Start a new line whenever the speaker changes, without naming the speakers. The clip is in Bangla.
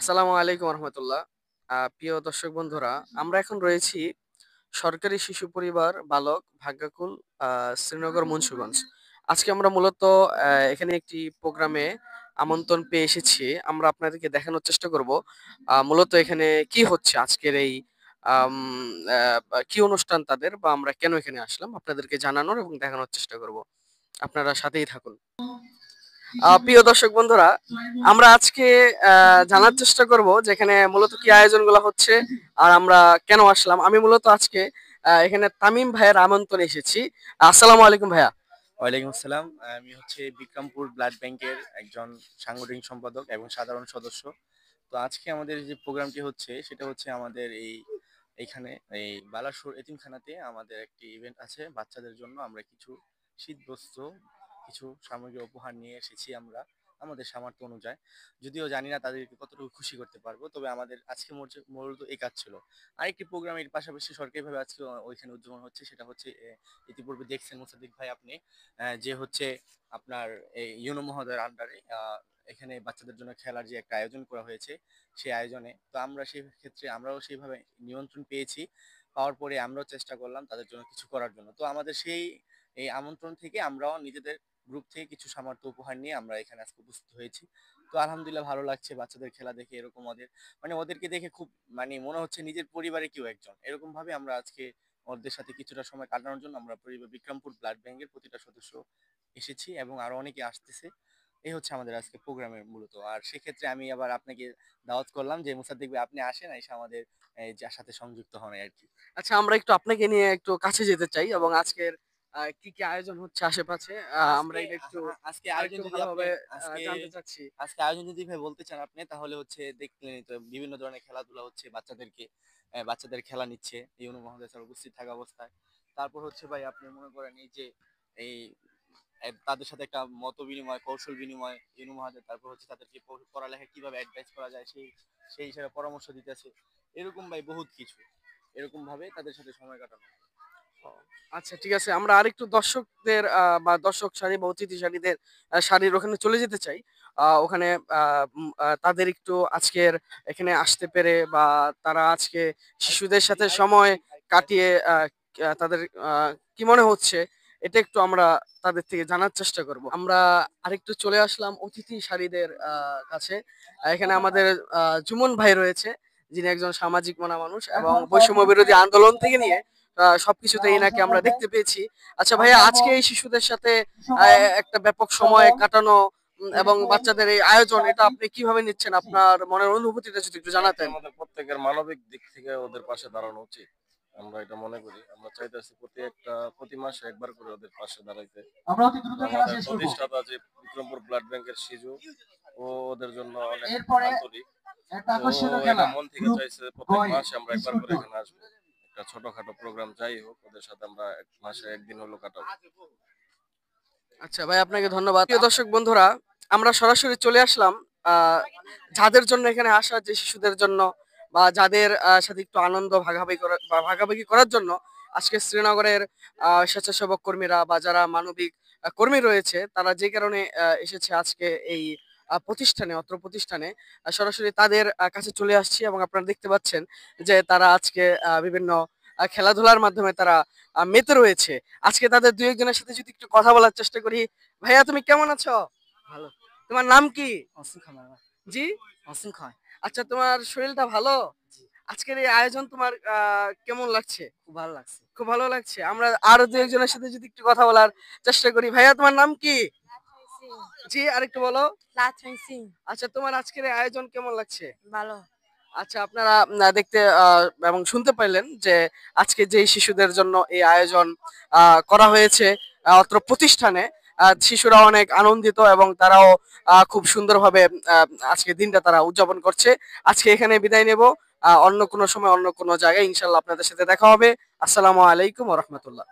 আসসালামু আলাইকুম রহমতুল্লাহ। প্রিয় দর্শক বন্ধুরা, আমরা এখন রয়েছি সরকারি শিশু পরিবার বালক ভাগ্যাকুল শ্রীনগর মুন্সিগঞ্জ। আজকে আমরা মূলত এখানে একটি প্রোগ্রামে আমন্ত্রণ পেয়ে এসেছি। আমরা আপনাদেরকে দেখানোর চেষ্টা করব মূলত এখানে কি হচ্ছে আজকের এই আম, কি অনুষ্ঠান তাদের, বা আমরা কেন এখানে আসলাম আপনাদেরকে জানানোর এবং দেখানোর চেষ্টা করব। আপনারা সাথেই থাকুন। প্রিয় দর্শক বন্ধুরা, আমরা আজকে জানার চেষ্টা করব যেখানে মূলত কি আয়োজনগুলো হচ্ছে আর আমরা কেন আসলাম। আমি মূলত আজকে এখানে তামিম ভাইয়ের আমন্ত্রণে এসেছি। আসসালামু আলাইকুম ভাইয়া।
ওয়ালাইকুম আসসালাম। আমি হচ্ছে বিক্রমপুর ব্লাড ব্যাংকের একজন সাংগঠনিক সম্পাদক এবং সাধারণ সদস্য। তো আজকে আমাদের যে প্রোগ্রামটি হচ্ছে সেটা হচ্ছে আমাদের এইখানে এই বালাসুর এতিমখানাতে আমাদের একটি ইভেন্ট আছে বাচ্চাদের জন্য। আমরা কিছু শীতবস্ত্র, কিছু সামগ্রী উপহার নিয়ে এসেছি আমরা আমাদের সামর্থ্য অনুযায়ী। যদিও জানি না তাদেরকে কতটুকু খুশি করতে পারবো, তবে আমাদের আজকে মূলত এই কাজ ছিল। আরেকটি প্রোগ্রামের পাশাপাশি সরকারিভাবে আজকে ওইখানে উদযাপন হচ্ছে, সেটা হচ্ছে ইতিপূর্বে দেখছেন মুসাদ্দিক ভাই আপনি, যে হচ্ছে আপনার এই ইউনো মহোদয়ের আন্ডারে এখানে বাচ্চাদের জন্য খেলার যে একটা আয়োজন করা হয়েছে, সেই আয়োজনে তো আমরা সেই ক্ষেত্রে আমরাও সেইভাবে নিমন্ত্রণ পেয়েছি। পাওয়ার পরে আমরাও চেষ্টা করলাম তাদের জন্য কিছু করার জন্য। তো আমাদের সেই এই আমন্ত্রণ থেকে আমরাও নিজেদের গ্রুপ থেকে কিছু সামর্থ্য উপহার নিয়ে আমরা এখানে আজকে উপস্থিত হয়েছি। তো আলহামদুলিল্লাহ ভালো লাগছে বাচ্চাদের খেলা দেখে, এরকম ওদেরকে দেখে খুব মনে হচ্ছে নিজের পরিবারে কেউ একজন, এরকম ভাবে আমরা আজকে ওদের সাথে কিছুটা সময় কাটানোর জন্য আমরা বিক্রমপুর ব্লাড ব্যাংকের প্রতিটা সদস্য এসেছি এবং আরো অনেকে আসতেছে। এই হচ্ছে আমাদের আজকে প্রোগ্রামের মূলত। আর সেক্ষেত্রে আমি আবার আপনাকে দাওয়াত করলাম যে মুসাদ্দিক ভাই আপনি আসেন, এসে আমাদের যার সাথে সংযুক্ত হন আর কি।
আচ্ছা, আমরা একটু আপনাকে নিয়ে একটু কাছে যেতে চাই এবং আজকের কি কি আয়োজন হচ্ছে আশেপাশে আমরা
আজকে
এটা একটু
আজকে আয়োজন
আরেকটু
যদি আপনি
ভালোভাবে
আজকে
জানতে চাচ্ছি।
আজকে আয়োজন যদি ভাই বলতে চান আপনি, তাহলে হচ্ছে দেখলেনই তো বিভিন্ন ধরনের খেলাধুলা হচ্ছে, বাচ্চাদের খেলা নিচ্ছে ইউনু মহোদয় স্যার উপস্থিত থাকা অবস্থায়। তারপর হচ্ছে ভাই আপনি মনে করেন এই যে এই তাদের সাথে একটা মত বিনিময়, কৌশল বিনিময় ইউনু মহোদয়, তারপর হচ্ছে তাদেরকে পড়ালেখা কিভাবে অ্যাডভাইস করা যায় সেই সেই হিসাবে পরামর্শ দিতেছে। এরকম ভাই বহুত কিছু, এরকম ভাবে তাদের সাথে সময় কাটানো।
ও, আচ্ছা ঠিক আছে, আমরা আরেকটু দর্শকদের বা দর্শক সারি বা অতিথি সারিদের সারির ওখানে চলে যেতে চাই। ওখানে তাদের একটু আজকের এখানে আসতে পেরে বা তারা আজকে শিশুদের সাথে সময় কাটিয়ে তাদের কি মনে হচ্ছে এটা একটু আমরা তাদের থেকে জানার চেষ্টা করব। আমরা আরেকটু চলে আসলাম অতিথি সারিদের কাছে। এখানে আমাদের জুমন ভাই রয়েছে, যিনি একজন সামাজিক মনা মানুষ এবং বৈষম্য বিরোধী আন্দোলন থেকে নিয়ে সবকিছুতেই এনাকে আমরা দেখতে পেয়েছি। আচ্ছা ভাইয়া, আজকে এই শিশুদের সাথে একটা ব্যাপক সময় কাটানো এবং বাচ্চাদের এই আয়োজন, এটা আপনি কিভাবে নিচ্ছেন? আপনার মনের অনুভূতিটা যদি একটু জানাতেন।
আমাদের প্রত্যেকের মানবিক দিক থেকে ওদের পাশে দাঁড়ানো উচিত। আমরা এটা মনে করি। আমরা চাইতেছি প্রতি মাসে একবার করে ওদের পাশে দাঁড়াইতে।
আমরা অতি দ্রুত
তো
খেলা
আমাদের
শেষ করব।
প্রতিষ্ঠাতা যে বিক্রমপুর ব্লাড ব্যাংকের শিশু, ও ওদের জন্য অনেক
এরপরে
আন্তরিক।
একটা
তো ও
আকর্ষণীয়
এটা
খেলা
মন থেকে
গ্রুপ
চাইছে প্রত্যেক
গয়ে
মাসে আমরা একবার করে
বিস্কুট
এখানে আসবো। একটা ছোটখাটো প্রোগ্রাম যাই হোক, ওদের সাথে আমরা এক মাসে একদিন হলো কাটাবো।
আচ্ছা ভাই, আপনাকে ধন্যবাদ। প্রিয় দর্শক বন্ধুরা, আমরা সরাসরি চলে আসলাম আহ যাদের জন্য এখানে আসা, যে শিশুদের জন্য বা যাদের সাথে একটু আনন্দ ভাগাভাগি করার জন্য আজকে শ্রীনগরের স্বেচ্ছাসেবক কর্মীরা বা যারা মানবিক কর্মী রয়েছে, তারা যে কারণে এসেছে আজকে এই অত্র প্রতিষ্ঠানে সরাসরি তাদের কাছে চলে আসছি এবং আপনারা দেখতে পাচ্ছেন যে তারা আজকে বিভিন্ন খেলাধুলার মাধ্যমে তারা মেতে রয়েছে। আজকে তাদের দুই একজনের সাথে যদি একটু কথা বলার চেষ্টা করি। ভাইয়া, তুমি কেমন আছো?
ভালো।
তোমার নাম কি?
অসীম খান আমার।
জি।
অসীম খান।
আচ্ছা, তোমার শরীরটা ভালো?
জি।
আজকের এই আয়োজন তোমার কেমন লাগছে?
খুব ভালো লাগছে।
খুব ভালো লাগছে। আমরা আরো দু একজনের সাথে যদি একটু কথা বলার চেষ্টা করি। ভাইয়া, তোমার নাম কি? জি, আরেকটু বলো।
লাচুং সিং।
আচ্ছা, তোমার আজকের এই আয়োজন কেমন লাগছে?
ভালো।
আচ্ছা, আপনারা দেখতে এবং শুনতে পাইলেন যে আজকে যে শিশুদের জন্য এই আয়োজন করা হয়েছে অত্র প্রতিষ্ঠানে, শিশুরা অনেক আনন্দিত এবং তারাও খুব সুন্দরভাবে আজকে দিনটা তারা উদযাপন করছে। আজকে এখানে বিদায় নেব। অন্য কোনো সময় অন্য কোনো জায়গায় ইনশাল্লাহ আপনাদের সাথে দেখা হবে। আসসালামু আলাইকুম ওয়া রাহমাতুল্লাহ।